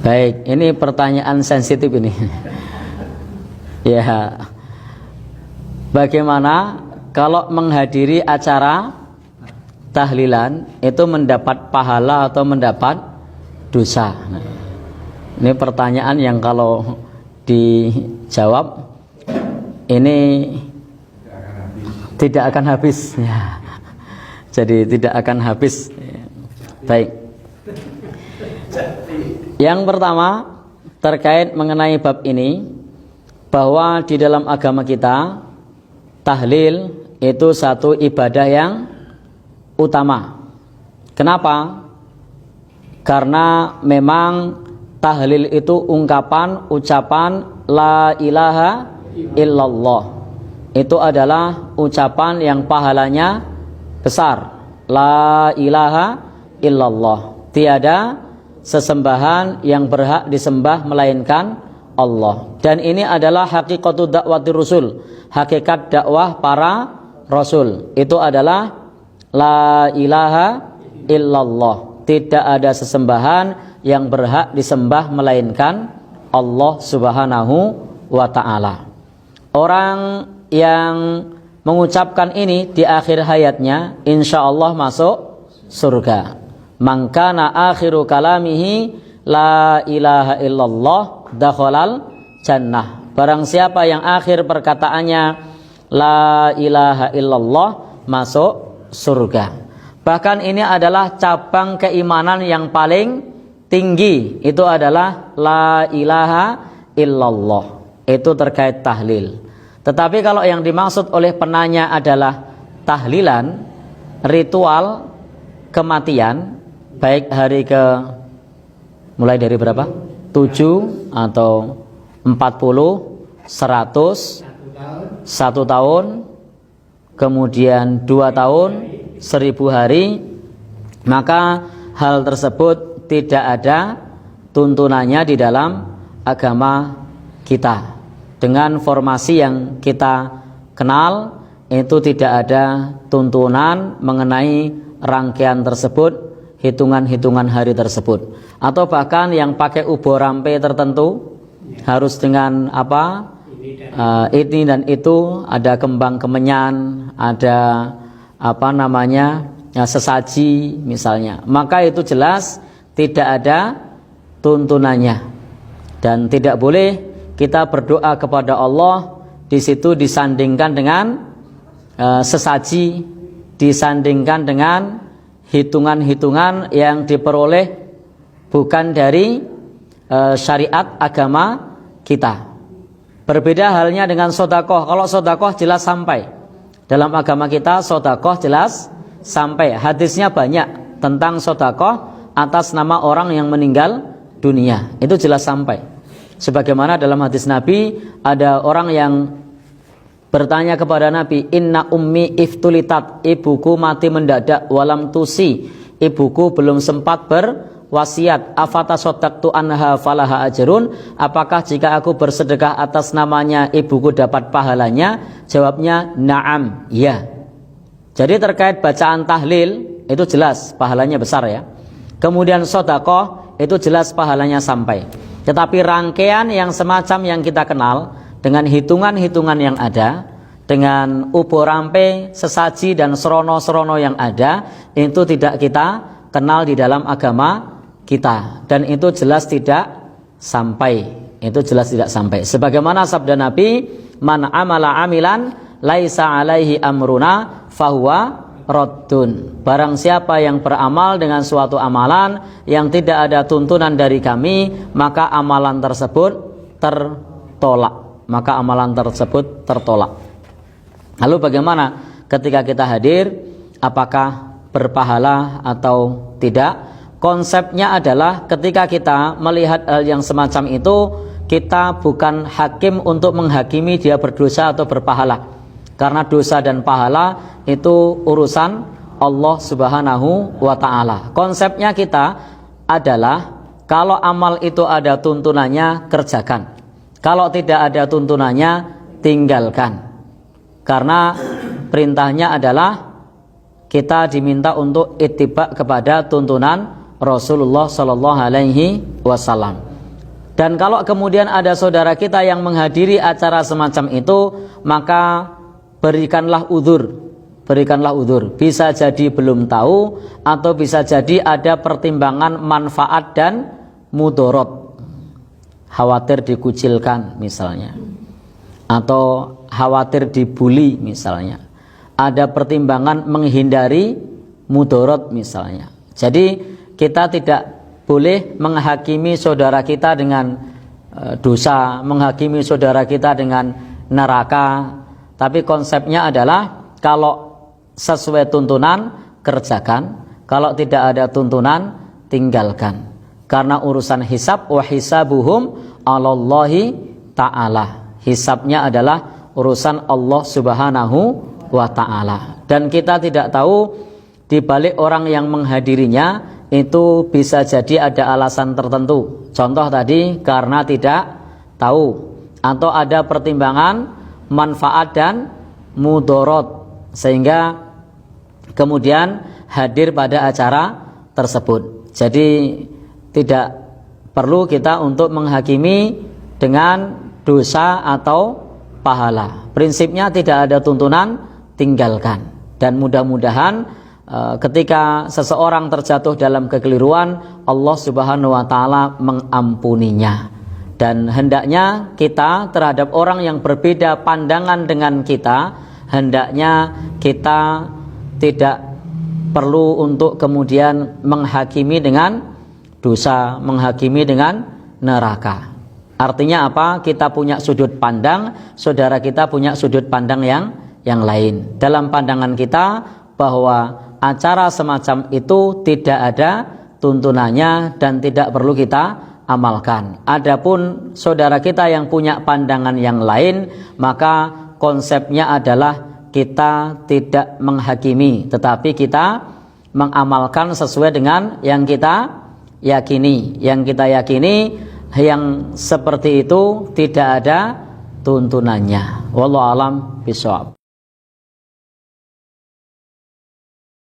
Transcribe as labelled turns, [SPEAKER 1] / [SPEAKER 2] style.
[SPEAKER 1] Baik, ini pertanyaan sensitif ini. Ya, bagaimana kalau menghadiri acara tahlilan itu mendapat pahala atau mendapat dosa? Nah, ini pertanyaan yang kalau dijawab ini tidak akan habis. Ya. Jadi tidak akan habis. Baik. Yang pertama terkait mengenai bab ini, bahwa di dalam agama kita tahlil itu satu ibadah yang utama. Kenapa? Karena memang tahlil itu ucapan la ilaha illallah. Itu adalah ucapan yang pahalanya besar. La ilaha illallah. Tiada sesembahan yang berhak disembah melainkan Allah. Dan ini adalah hakikatul dakwati rusul, hakikat dakwah para rasul. Itu adalah la ilaha illallah. Tidak ada sesembahan yang berhak disembah melainkan Allah subhanahu wa ta'ala. Orang yang mengucapkan ini di akhir hayatnya insya Allah masuk surga. Man kana akhiru kalamihi la ilaha illallah dakhalal jannah. Barang siapa yang akhir perkataannya la ilaha illallah masuk surga. Bahkan ini adalah cabang keimanan yang paling tinggi. Itu adalah la ilaha illallah. Itu terkait tahlil. Tetapi kalau yang dimaksud oleh penanya adalah tahlilan, ritual kematian, baik hari ke mulai dari berapa? 7 atau 40, 100, 1 tahun, kemudian 2 tahun, 1000 hari, maka hal tersebut tidak ada tuntunannya di dalam agama kita. Dengan formasi yang kita kenal, itu tidak ada tuntunan mengenai rangkaian tersebut, hitungan-hitungan hari tersebut. Atau bahkan yang pakai ubo rampe tertentu harus dengan apa? Ini dan itu, ada kembang kemenyan, ada apa namanya? Sesaji misalnya. Maka itu jelas tidak ada tuntunannya. Dan tidak boleh kita berdoa kepada Allah di situ disandingkan dengan sesaji, disandingkan dengan hitungan-hitungan yang diperoleh bukan dari syariat agama kita. Berbeda halnya dengan sodakoh. Kalau sodakoh jelas sampai. Dalam agama kita sodakoh jelas sampai. Hadisnya banyak tentang sodakoh atas nama orang yang meninggal dunia. Itu jelas sampai. Sebagaimana dalam hadis Nabi, ada orang yang bertanya kepada Nabi, inna ummi iftulitat, ibuku mati mendadak, walam tusi, ibuku belum sempat berwasiat, afatasoddaqtu anha falaha ajrun, apakah jika aku bersedekah atas namanya ibuku dapat pahalanya? Jawabnya na'am, ya. Jadi terkait bacaan tahlil itu jelas pahalanya besar ya. Kemudian sedekah itu jelas pahalanya sampai. Tetapi rangkaian yang semacam yang kita kenal dengan hitungan-hitungan yang ada, dengan ubo rampe, sesaji dan serono-serono yang ada, itu tidak kita kenal di dalam agama kita, dan itu jelas tidak sampai. Itu jelas tidak sampai. Sebagaimana sabda Nabi, man amala amilan laisa alaihi amruna fahuwa raddun. Barang siapa yang beramal dengan suatu amalan yang tidak ada tuntunan dari kami, maka amalan tersebut tertolak. Maka amalan tersebut tertolak. Lalu bagaimana ketika kita hadir? Apakah berpahala atau tidak? Konsepnya adalah ketika kita melihat hal yang semacam itu, kita bukan hakim untuk menghakimi dia berdosa atau berpahala. Karena dosa dan pahala itu urusan Allah subhanahu wa ta'ala. Konsepnya kita adalah kalau amal itu ada tuntunannya, kerjakan. Kalau tidak ada tuntunannya, tinggalkan. Karena perintahnya adalah kita diminta untuk ittiba kepada tuntunan Rasulullah sallallahu alaihi wasallam. Dan kalau kemudian ada saudara kita yang menghadiri acara semacam itu, maka berikanlah uzur. Berikanlah uzur. Bisa jadi belum tahu, atau bisa jadi ada pertimbangan manfaat dan mudorot. Khawatir dikucilkan misalnya, atau khawatir dibully misalnya. Ada pertimbangan menghindari mudorot misalnya. Jadi kita tidak boleh menghakimi saudara kita dengan dosa, menghakimi saudara kita dengan neraka. Tapi konsepnya adalah kalau sesuai tuntunan kerjakan, kalau tidak ada tuntunan tinggalkan. Karena urusan hisab, wa hisabuhum 'alallahi ta'ala. Hisabnya adalah urusan Allah Subhanahu wa ta'ala. Dan kita tidak tahu di balik orang yang menghadirinya itu bisa jadi ada alasan tertentu. Contoh tadi karena tidak tahu, atau ada pertimbangan manfaat dan mudorot sehingga kemudian hadir pada acara tersebut. Jadi tidak perlu kita untuk menghakimi dengan dosa atau pahala. Prinsipnya tidak ada tuntunan, tinggalkan. Dan mudah-mudahan ketika seseorang terjatuh dalam kekeliruan, Allah Subhanahu wa ta'ala mengampuninya. Dan hendaknya kita terhadap orang yang berbeda pandangan dengan kita, hendaknya kita tidak perlu untuk kemudian menghakimi dengan dosa, menghakimi dengan neraka. Artinya apa? Kita punya sudut pandang, saudara kita punya sudut pandang yang lain. Dalam pandangan kita bahwa acara semacam itu tidak ada tuntunannya dan tidak perlu kita amalkan. Adapun saudara kita yang punya pandangan yang lain, maka konsepnya adalah kita tidak menghakimi, tetapi kita mengamalkan sesuai dengan yang kita yakini. Yang kita yakini yang seperti itu tidak ada tuntunannya. Wallahu a'lam bishawab.